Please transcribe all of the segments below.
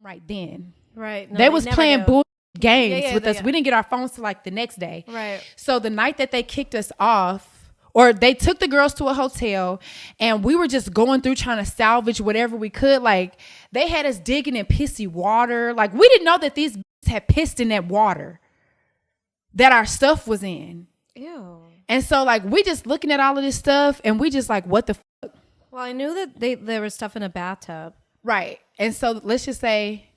right then. Right. No, they was playing bull games with us. Yeah. We didn't get our phones till like the next day. Right. So the night that they kicked us off, or they took the girls to a hotel, and we were just going through trying to salvage whatever we could. Like, they had us digging in pissy water. Like, we didn't know that these had pissed in that water that our stuff was in. Ew. And so, like, we just looking at all of this stuff, and we just like, what the fuck? Well, I knew that there was stuff in a bathtub. Right. And so let's just say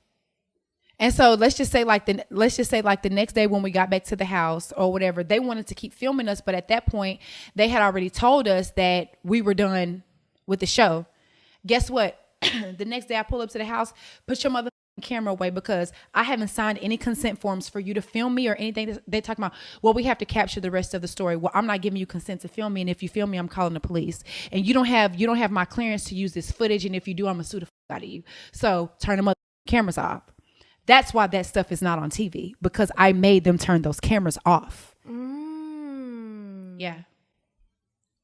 like the next day when we got back to the house or whatever, they wanted to keep filming us, but at that point they had already told us that we were done with the show. Guess what? The next day I pull up to the house, put your mother camera away because I haven't signed any consent forms for you to film me or anything. They talking about, well, we have to capture the rest of the story. Well, I'm not giving you consent to film me, and if you film me, I'm calling the police. And you don't have my clearance to use this footage, and if you do, I'm gonna sue the fuck out of you. So turn the mother cameras off. That's why that stuff is not on TV, because I made them turn those cameras off. Yeah.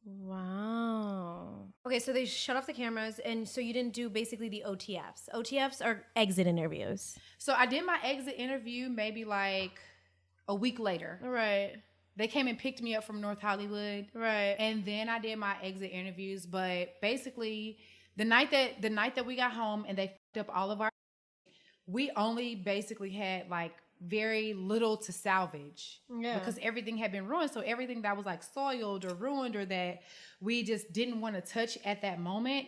Wow. Okay, so they shut off the cameras, and so you didn't do basically the OTFs. OTFs are exit interviews. So I did my exit interview maybe like a week later. Right. They came and picked me up from North Hollywood. Right. And then I did my exit interviews. But basically, the night that we got home and they fucked up all of our, we only basically had like very little to salvage. Yeah. Because everything had been ruined. So everything that was like soiled or ruined or that we just didn't want to touch at that moment,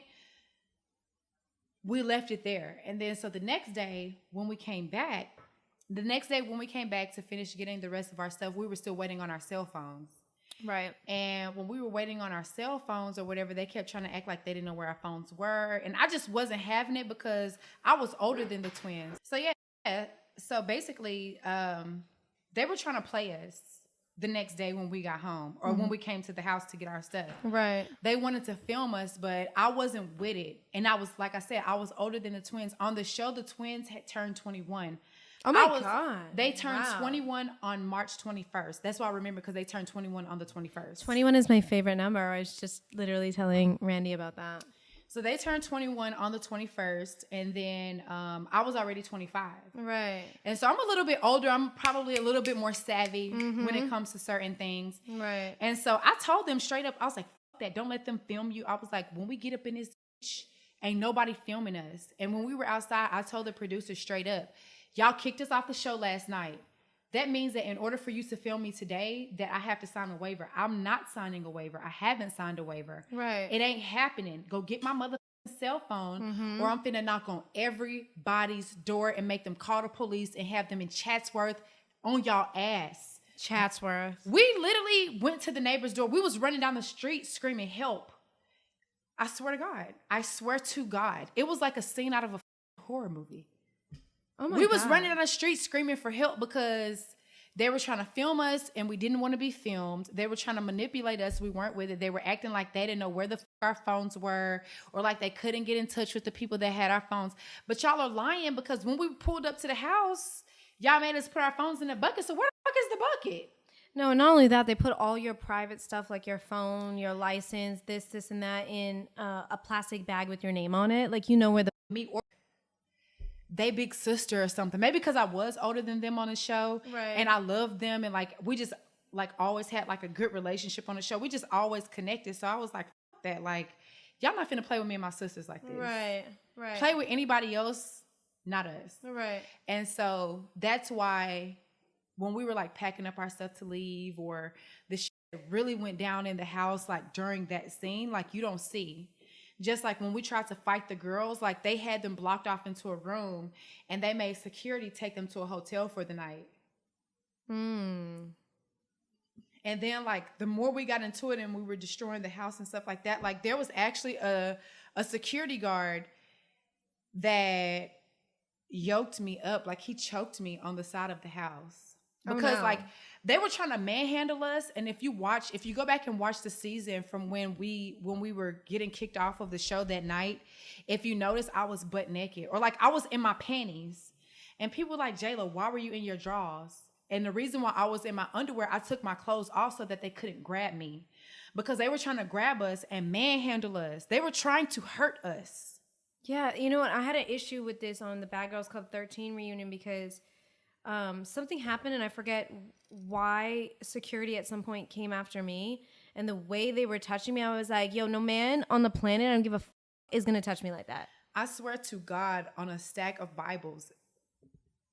we left it there. And then so the next day when we came back to finish getting the rest of our stuff, we were still waiting on our cell phones. Right. And when we were waiting on our cell phones or whatever, they kept trying to act like they didn't know where our phones were. And I just wasn't having it because I was older than the twins. So yeah. So basically, they were trying to play us the next day when we got home or when we came to the house to get our stuff. Right. They wanted to film us, but I wasn't with it. And I was, like I said, I was older than the twins. On the show, the twins had turned 21. Oh my God. They turned 21 on March 21st. That's why I remember, because they turned 21 on the 21st. 21 is my favorite number. I was just literally telling Randy about that. So they turned 21 on the 21st, and then I was already 25. Right. And so I'm a little bit older. I'm probably a little bit more savvy when it comes to certain things. Right. And so I told them straight up, I was like, fuck that. Don't let them film you. I was like, when we get up in this bitch, ain't nobody filming us. And when we were outside, I told the producer straight up, y'all kicked us off the show last night. That means that in order for you to film me today, that I have to sign a waiver. I'm not signing a waiver. I haven't signed a waiver. Right. It ain't happening. Go get my motherfucking cell phone, or I'm finna knock on everybody's door and make them call the police and have them in Chatsworth on y'all ass. Chatsworth. We literally went to the neighbor's door. We was running down the street screaming, help. I swear to God. I swear to God. It was like a scene out of a horror movie. Oh my God. Was running down the street screaming for help because they were trying to film us and we didn't want to be filmed. They were trying to manipulate us. We weren't with it. They were acting like they didn't know where the our phones were, or like they couldn't get in touch with the people that had our phones. But y'all are lying, because when we pulled up to the house, y'all made us put our phones in the bucket. So where the fuck is the bucket? No, not only that, they put all your private stuff like your phone, your license, this, and that in a plastic bag with your name on it. Like, you know where the... Me or they big sister or something. Maybe because I was older than them on the show. Right. And I loved them. And like, we just like always had like a good relationship on the show. We just always connected. So I was like, fuck that. Like, y'all not finna play with me and my sisters like this. Right. Right. Play with anybody else, not us. Right. And so that's why when we were like packing up our stuff to leave, or the shit really went down in the house, like during that scene, like you don't see. Just like when we tried to fight the girls, like they had them blocked off into a room and they made security take them to a hotel for the night. And then like the more we got into it and we were destroying the house and stuff like that, like there was actually a security guard that yoked me up. Like he choked me on the side of the house. Because like they were trying to manhandle us. And if you go back and watch the season from when we were getting kicked off of the show that night, if you notice, I was butt naked, or like I was in my panties. And people were like, Jela, why were you in your drawers? And the reason why I was in my underwear, I took my clothes off so that they couldn't grab me, because they were trying to grab us and manhandle us. They were trying to hurt us. Yeah, you know what? I had an issue with this on the Bad Girls Club 13 reunion because something happened and I forget why security at some point came after me. And the way they were touching me, I was like, yo, no man on the planet I don't give a is going to touch me like that. I swear to God, on a stack of Bibles,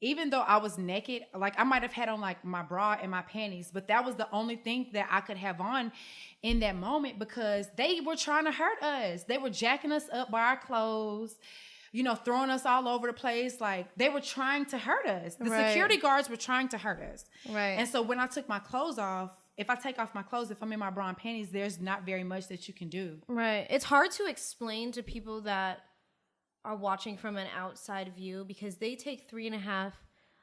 even though I was naked, like I might have had on like my bra and my panties, but that was the only thing that I could have on in that moment because they were trying to hurt us. They were jacking us up by our clothes, you know, throwing us all over the place. Like they were trying to hurt us. The security guards were trying to hurt us. Right. And so when I took my clothes off, if I take off my clothes, if I'm in my bra and panties, there's not very much that you can do. Right. It's hard to explain to people that are watching from an outside view because they take 3.5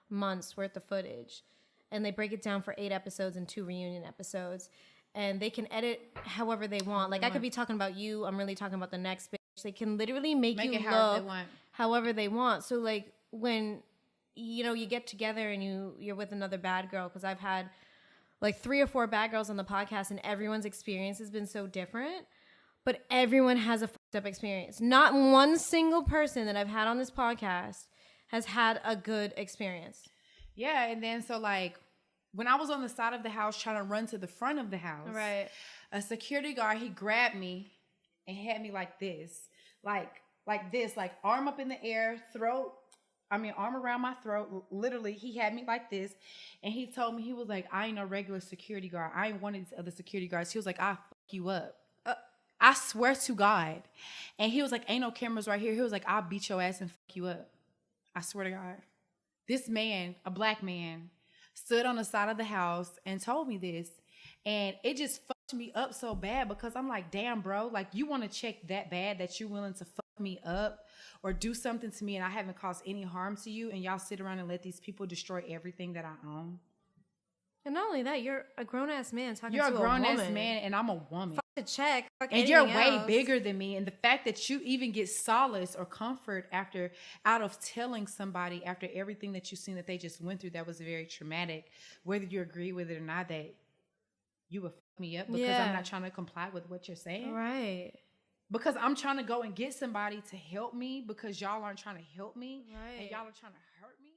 months worth of footage and they break it down for 8 episodes and 2 reunion episodes, and they can edit however they want. Like I could be talking about you, I'm really talking about the next bitch. They can literally make you look however they want. So like when you know you get together and you're with another bad girl, because I've had like 3 or 4 bad girls on the podcast and everyone's experience has been so different. But everyone has a fucked up experience. Not one single person that I've had on this podcast has had a good experience. Yeah, and then so like when I was on the side of the house trying to run to the front of the house, right, a security guard, he grabbed me and had me like this, like this, like arm up in the air, arm around my throat. Literally, he had me like this, and he told me, he was like, I ain't no regular security guard. I ain't one of these other security guards. He was like, I'll fuck you up. I swear to God. And he was like, ain't no cameras right here. He was like, I'll beat your ass and fuck you up. I swear to God. This man, a black man, stood on the side of the house and told me this. And it just fucked me up so bad because I'm like, damn, bro, like you want to check that bad that you're willing to fuck me up or do something to me and I haven't caused any harm to you, and y'all sit around and let these people destroy everything that I own. And not only that, you're a grown-ass man talking to a woman. You're a grown-ass man and I'm a woman. Fuck the check. Fuck and you're way else. Bigger than me. And the fact that you even get solace or comfort out of telling somebody after everything that you've seen that they just went through that was very traumatic, whether you agree with it or not, that you would fuck me up because I'm not trying to comply with what you're saying. Right. Because I'm trying to go and get somebody to help me because y'all aren't trying to help me. Right. And y'all are trying to hurt me.